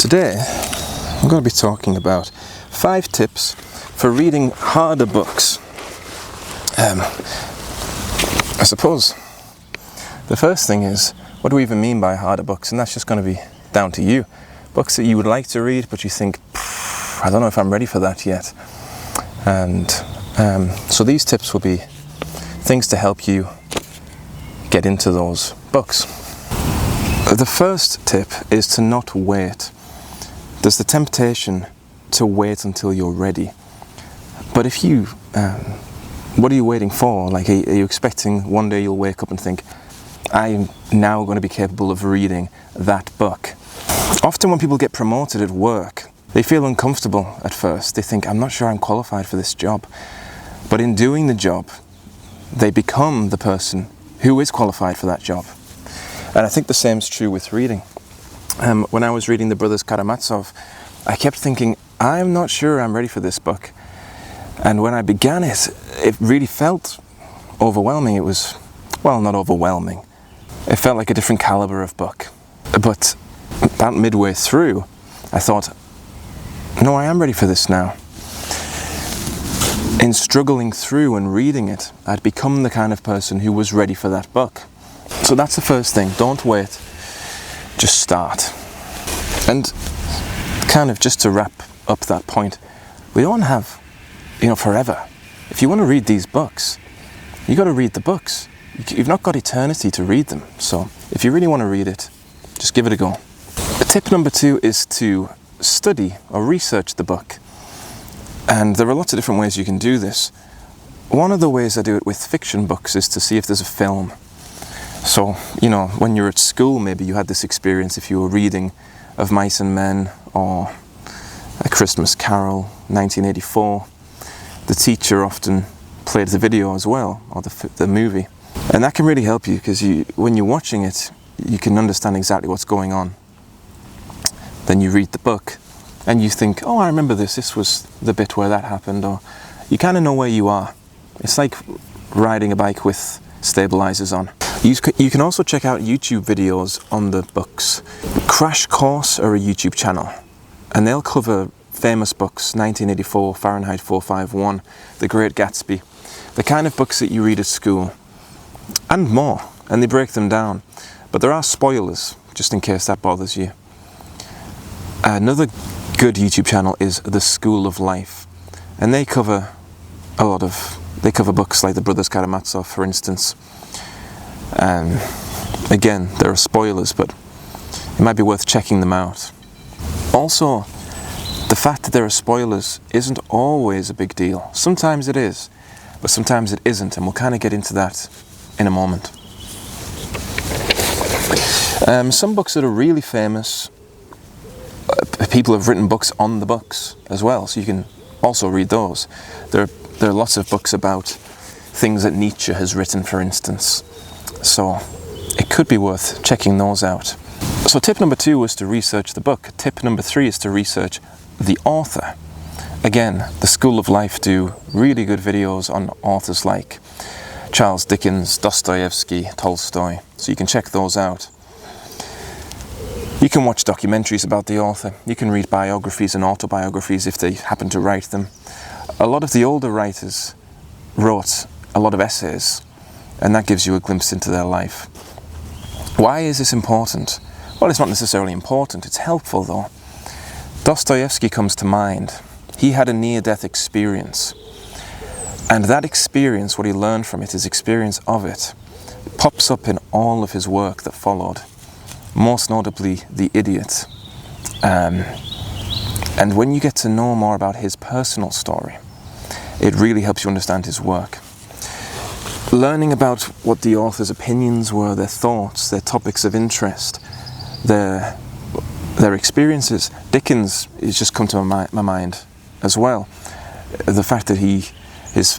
Today, I'm going to be talking about 5 tips for reading harder books. I suppose the first thing is, what do we even mean by harder books? And that's just going to be down to you. Books that you would like to read, but you think, I don't know if I'm ready for that yet. And so these tips will be things to help you get into those books. The first tip is to not wait. There's the temptation to wait until you're ready. But if you, what are you waiting for? Like, are you expecting one day you'll wake up and think, I'm now going to be capable of reading that book? Often when people get promoted at work, they feel uncomfortable at first. They think, I'm not sure I'm qualified for this job. But in doing the job, they become the person who is qualified for that job. And I think the same is true with reading. When I was reading The Brothers Karamazov, I kept thinking, I'm not sure I'm ready for this book. And when I began it, it really felt overwhelming. It was, well, not overwhelming. It felt like a different caliber of book. But about midway through, I thought, no, I am ready for this now. In struggling through and reading it, I'd become the kind of person who was ready for that book. So that's the first thing. Don't wait. Just start. And kind of just to wrap up that point, we don't have, forever. If you want to read these books, you got to read the books. You've not got eternity to read them. So if you really want to read it, just give it a go. Tip number 2 is to study or research the book. And there are lots of different ways you can do this. One of the ways I do it with fiction books is to see if there's a film. So, when you're at school, maybe you had this experience if you were reading Of Mice and Men or A Christmas Carol, 1984. The teacher often played the video as well, or the movie. And that can really help you, because when you're watching it, you can understand exactly what's going on. Then you read the book, and you think, oh, I remember this. This was the bit where that happened, or you kind of know where you are. It's like riding a bike with stabilizers on. You can also check out YouTube videos on the books. Crash Course are a YouTube channel, and they'll cover famous books, 1984, Fahrenheit 451, The Great Gatsby, the kind of books that you read at school, and more, and they break them down. But there are spoilers, just in case that bothers you. Another good YouTube channel is The School of Life, and they cover books like The Brothers Karamazov, for instance. Again, there are spoilers, but it might be worth checking them out. Also, the fact that there are spoilers isn't always a big deal. Sometimes it is, but sometimes it isn't, and we'll kind of get into that in a moment. Some books that are really famous, people have written books on the books as well, so you can also read those. There are lots of books about things that Nietzsche has written, for instance. So it could be worth checking those out. So tip number 2 was to research the book. Tip number 3 is to research the author. Again, The School of Life do really good videos on authors like Charles Dickens, Dostoevsky, Tolstoy. So you can check those out. You can watch documentaries about the author. You can read biographies and autobiographies if they happen to write them. A lot of the older writers wrote a lot of essays, and that gives you a glimpse into their life. Why is this important? Well, it's not necessarily important. It's helpful, though. Dostoevsky comes to mind. He had a near-death experience. And that experience, what he learned from it, his experience of it, pops up in all of his work that followed. Most notably, The Idiot. And when you get to know more about his personal story, it really helps you understand his work. Learning about what the author's opinions were, their thoughts, their topics of interest, their experiences. Dickens has just come to my mind as well. The fact that his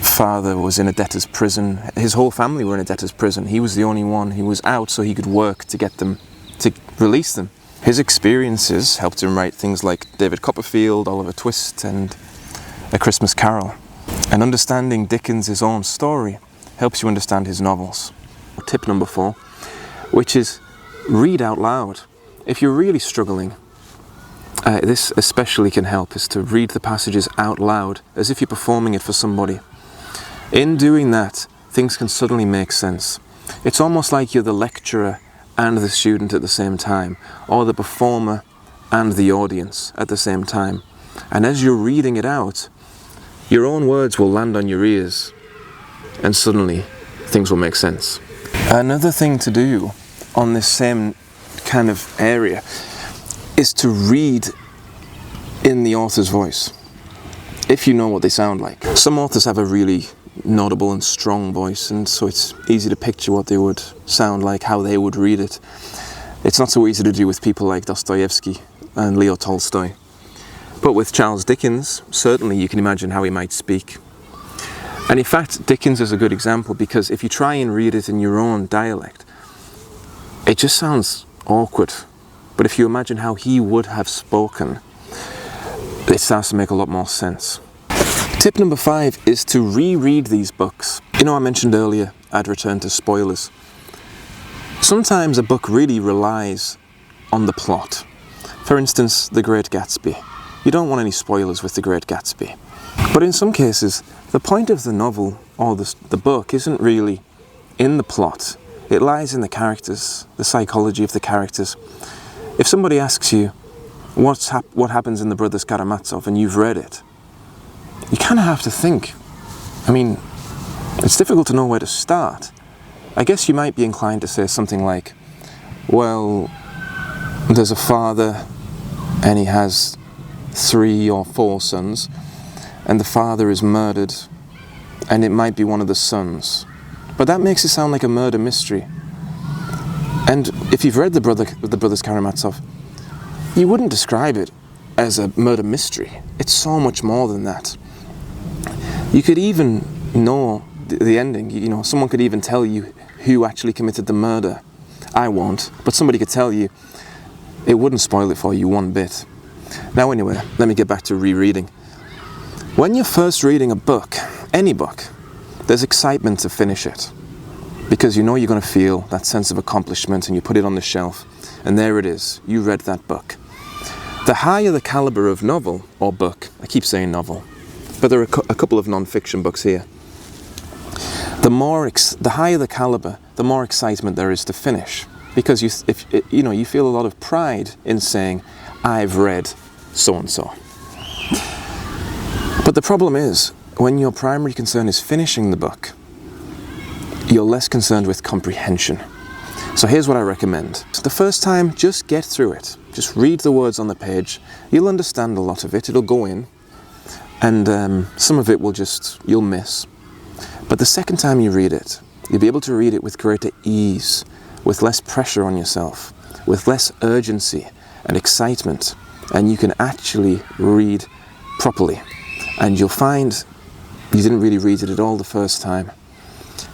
father was in a debtor's prison, his whole family were in a debtor's prison. He was the only one who was out, so he could work to get them, to release them. His experiences helped him write things like David Copperfield, Oliver Twist, and A Christmas Carol. And understanding Dickens' own story helps you understand his novels. Tip number 4, which is read out loud. if you're really struggling, this especially can help, is to read the passages out loud as if you're performing it for somebody. In doing that, things can suddenly make sense. It's almost like you're the lecturer and the student at the same time, or the performer and the audience at the same time. And as you're reading it out, your own words will land on your ears, and suddenly things will make sense. Another thing to do on this same kind of area is to read in the author's voice, if you know what they sound like. Some authors have a really notable and strong voice, and so it's easy to picture what they would sound like, how they would read it. It's not so easy to do with people like Dostoevsky and Leo Tolstoy. But with Charles Dickens, certainly you can imagine how he might speak. And in fact, Dickens is a good example, because if you try and read it in your own dialect, it just sounds awkward. But if you imagine how he would have spoken, it starts to make a lot more sense. Tip number 5 is to reread these books. You know, I mentioned earlier I'd return to spoilers. Sometimes a book really relies on the plot. For instance, The Great Gatsby. You don't want any spoilers with The Great Gatsby. But in some cases, the point of the novel or the book isn't really in the plot. It lies in the characters, the psychology of the characters. If somebody asks you what happens in The Brothers Karamazov and you've read it, you kind of have to think. I mean, it's difficult to know where to start. I guess you might be inclined to say something like, well, there's a father and he has 3 or 4 sons, and the father is murdered, and it might be one of the sons. But that makes it sound like a murder mystery. And if you've read The Brothers Karamazov, you wouldn't describe it as a murder mystery. It's so much more than that. You could even know the ending. You know, someone could even tell you who actually committed the murder. I won't, but somebody could tell you. It wouldn't spoil it for you one bit. Now anyway, let me get back to rereading. When you're first reading a book, any book, there's excitement to finish it, because you know you're going to feel that sense of accomplishment, and you put it on the shelf, and there it is, you read that book. The higher the caliber of novel or book, I keep saying novel, but there are a couple of non-fiction books here. The higher the caliber, the more excitement there is to finish, because you feel a lot of pride in saying, I've read so and so. But the problem is, when your primary concern is finishing the book, you're less concerned with comprehension. So here's what I recommend. The first time, just get through it. Just read the words on the page. You'll understand a lot of it. It'll go in. And some of it you'll miss. But the second time you read it, you'll be able to read it with greater ease, with less pressure on yourself, with less urgency and excitement. And you can actually read properly. And you'll find you didn't really read it at all the first time.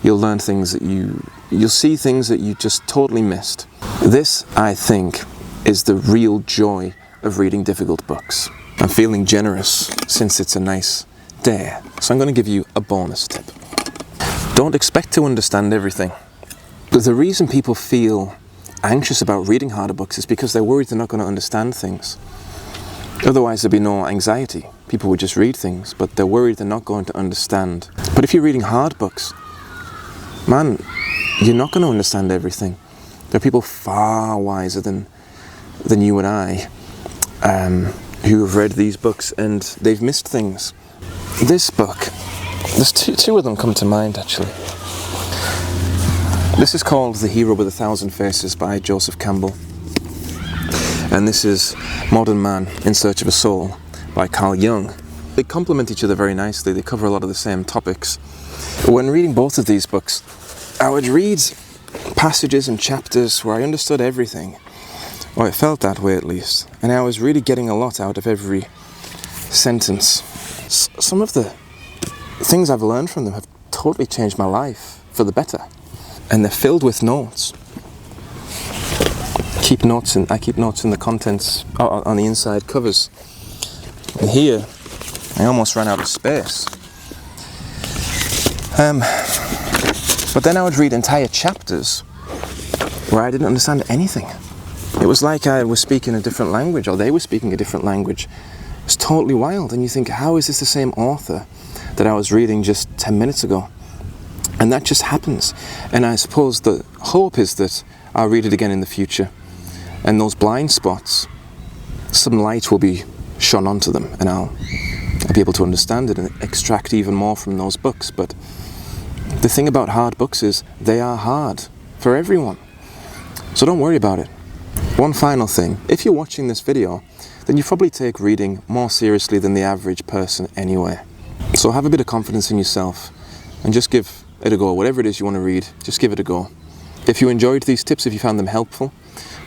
You'll learn things you'll see things that you just totally missed. This, I think, is the real joy of reading difficult books. I'm feeling generous since it's a nice day, so I'm going to give you a bonus tip. Don't expect to understand everything. The reason people feel anxious about reading harder books is because they're worried they're not going to understand things. Otherwise there'd be no anxiety. People would just read things, but they're worried they're not going to understand. But if you're reading hard books, man, you're not going to understand everything. There are people far wiser than you and I who have read these books, and they've missed things. This book, there's two of them come to mind actually. This is called The Hero with 1,000 Faces by Joseph Campbell. And this is Modern Man in Search of a Soul by Carl Jung. They complement each other very nicely. They cover a lot of the same topics. When reading both of these books, I would read passages and chapters where I understood everything, or it felt that way at least, and I was really getting a lot out of every sentence. Some of the things I've learned from them have totally changed my life for the better, and they're filled with notes. I keep notes in the contents on the inside covers. And here, I almost ran out of space. But then I would read entire chapters where I didn't understand anything. It was like I was speaking a different language, or they were speaking a different language. It's totally wild, and you think, how is this the same author that I was reading just 10 minutes ago? And that just happens. And I suppose the hope is that I'll read it again in the future, and those blind spots, some light will be shone onto them, and I'll be able to understand it and extract even more from those books. But the thing about hard books is they are hard for everyone. So don't worry about it. One final thing, if you're watching this video, then you probably take reading more seriously than the average person anyway. So have a bit of confidence in yourself and just give it a go. Whatever it is you want to read, just give it a go. If you enjoyed these tips, if you found them helpful,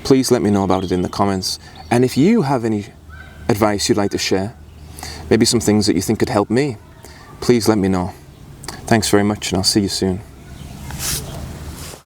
please let me know about it in the comments. And if you have any advice you'd like to share, maybe some things that you think could help me, please let me know. Thanks very much, and I'll see you soon.